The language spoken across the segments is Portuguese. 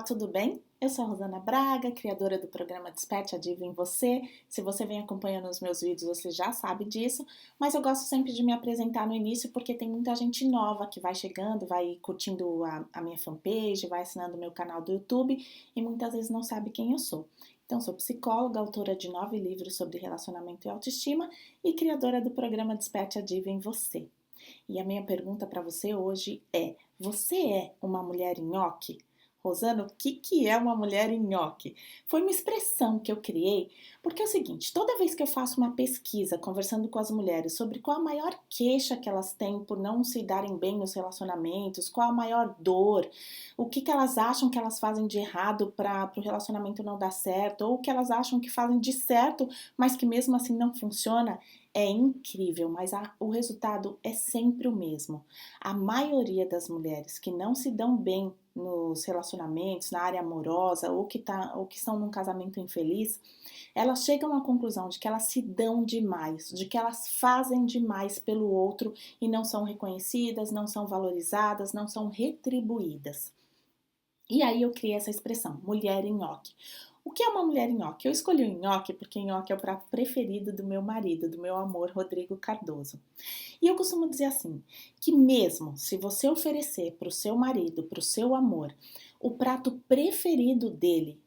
tudo bem? Eu sou a Rosana Braga, criadora do programa Desperte a Diva em Você. Se você vem acompanhando os meus vídeos, você já sabe disso, mas eu gosto sempre de me apresentar no início porque tem muita gente nova que vai chegando, vai curtindo a minha fanpage, vai assinando o meu canal do YouTube e muitas vezes não sabe quem eu sou. Então, sou psicóloga, autora de 9 livros sobre relacionamento e autoestima e criadora do programa Desperte a Diva em Você. E a minha pergunta para você hoje é: você é uma mulher nhoque? Rosana, o que é uma mulher nhoque? Foi uma expressão que eu criei porque é o seguinte: toda vez que eu faço uma pesquisa conversando com as mulheres sobre qual a maior queixa que elas têm por não se darem bem nos relacionamentos, qual a maior dor, o que elas acham que elas fazem de errado para o relacionamento não dar certo, ou o que elas acham que fazem de certo, mas que mesmo assim não funciona, é incrível, mas o resultado é sempre o mesmo. A maioria das mulheres que não se dão bem nos relacionamentos, na área amorosa, ou que estão num casamento infeliz, elas chegam à conclusão de que elas se dão demais, de que elas fazem demais pelo outro e não são reconhecidas, não são valorizadas, não são retribuídas. E aí eu criei essa expressão, mulher nhoque. O que é uma mulher nhoque? Eu escolhi o nhoque porque nhoque é o prato preferido do meu marido, do meu amor, Rodrigo Cardoso. E eu costumo dizer assim, que mesmo se você oferecer para o seu marido, para o seu amor, o prato preferido dele,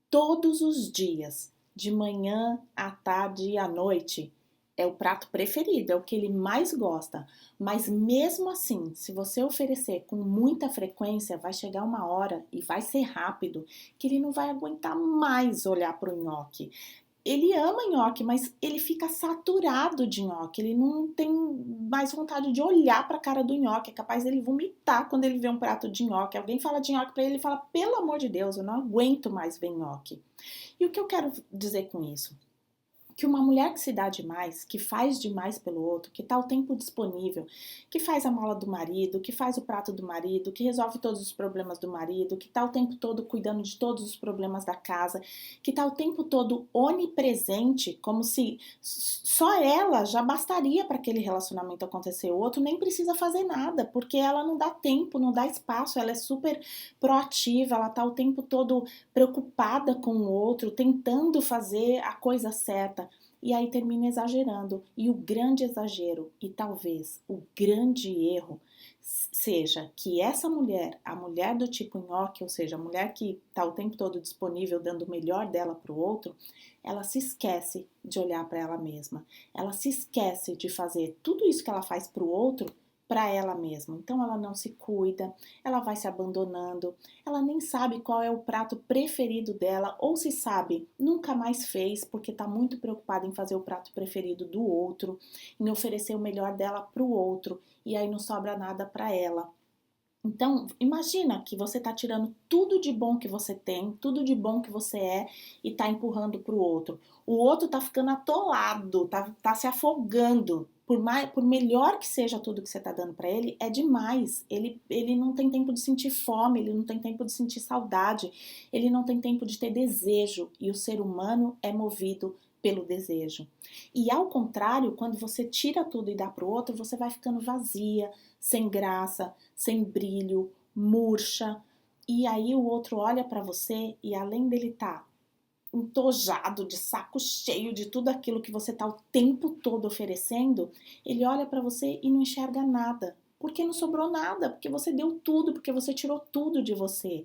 todos os dias, de manhã à tarde e à noite, é o prato preferido, é o que ele mais gosta. Mas mesmo assim, se você oferecer com muita frequência, vai chegar uma hora e vai ser rápido que ele não vai aguentar mais olhar para o nhoque. Ele ama nhoque, mas ele fica saturado de nhoque. Ele não tem mais vontade de olhar para a cara do nhoque. É capaz dele vomitar quando ele vê um prato de nhoque. Alguém fala de nhoque para ele, ele fala: pelo amor de Deus, eu não aguento mais ver nhoque. E o que eu quero dizer com isso? Que uma mulher que se dá demais, que faz demais pelo outro, que está o tempo disponível, que faz a mala do marido, que faz o prato do marido, que resolve todos os problemas do marido, que está o tempo todo cuidando de todos os problemas da casa, que está o tempo todo onipresente, como se só ela já bastaria para aquele relacionamento acontecer. O outro nem precisa fazer nada, porque ela não dá tempo, não dá espaço, ela é super proativa, ela está o tempo todo preocupada com o outro, tentando fazer a coisa certa. E aí termina exagerando. E o grande exagero, e talvez o grande erro, seja que essa mulher, a mulher do tipo nhoque, ou seja, a mulher que está o tempo todo disponível, dando o melhor dela para o outro, ela se esquece de olhar para ela mesma. Ela se esquece de fazer tudo isso que ela faz para o outro para ela mesma. Então ela não se cuida, ela vai se abandonando, ela nem sabe qual é o prato preferido dela, ou se sabe, nunca mais fez, porque está muito preocupada em fazer o prato preferido do outro, em oferecer o melhor dela para o outro, e aí não sobra nada para ela. Então, imagina que você está tirando tudo de bom que você tem, tudo de bom que você é e está empurrando para o outro. O outro está ficando atolado, tá se afogando. Por melhor que seja tudo que você está dando para ele, é demais. Ele não tem tempo de sentir fome, ele não tem tempo de sentir saudade, ele não tem tempo de ter desejo. E o ser humano é movido pelo desejo. E ao contrário, quando você tira tudo e dá para o outro, você vai ficando vazia, sem graça, sem brilho, murcha. E aí o outro olha para você e além dele estar entojado, de saco cheio de tudo aquilo que você está o tempo todo oferecendo, ele olha para você e não enxerga nada. Porque não sobrou nada, porque você deu tudo, porque você tirou tudo de você.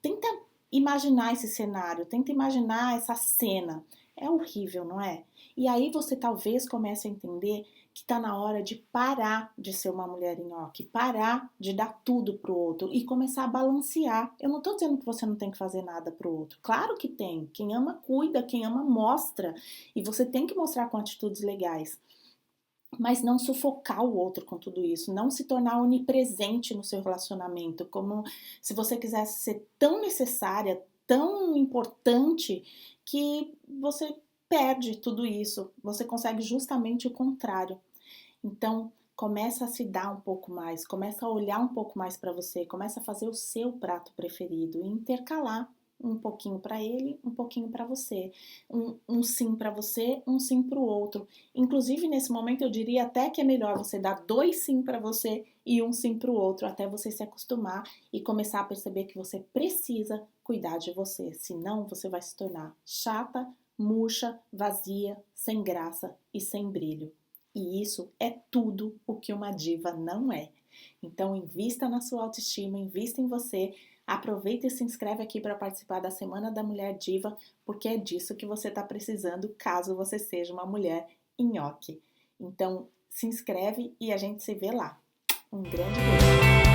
Tenta imaginar esse cenário, tenta imaginar essa cena. É horrível, não é? E aí você talvez comece a entender que está na hora de parar de ser uma mulher nhoque, parar de dar tudo pro outro e começar a balancear. Eu não estou dizendo que você não tem que fazer nada pro outro. Claro que tem. Quem ama cuida, quem ama mostra. E você tem que mostrar com atitudes legais. Mas não sufocar o outro com tudo isso, não se tornar onipresente no seu relacionamento, como se você quisesse ser tão necessária, tão importante, que você perde tudo isso, você consegue justamente o contrário. Então, começa a se dar um pouco mais, começa a olhar um pouco mais para você, começa a fazer o seu prato preferido e intercalar. um pouquinho para ele, um pouquinho para você. Um sim para você, um sim para o outro. Inclusive, nesse momento, eu diria até que é melhor você dar 2 sim para você e um sim para o outro, até você se acostumar e começar a perceber que você precisa cuidar de você. Senão, você vai se tornar chata, murcha, vazia, sem graça e sem brilho. E isso é tudo o que uma diva não é. Então, invista na sua autoestima, invista em você. Aproveita e se inscreve aqui para participar da Semana da Mulher Diva, porque é disso que você está precisando caso você seja uma mulher nhoque. Então, se inscreve e a gente se vê lá. Um grande beijo!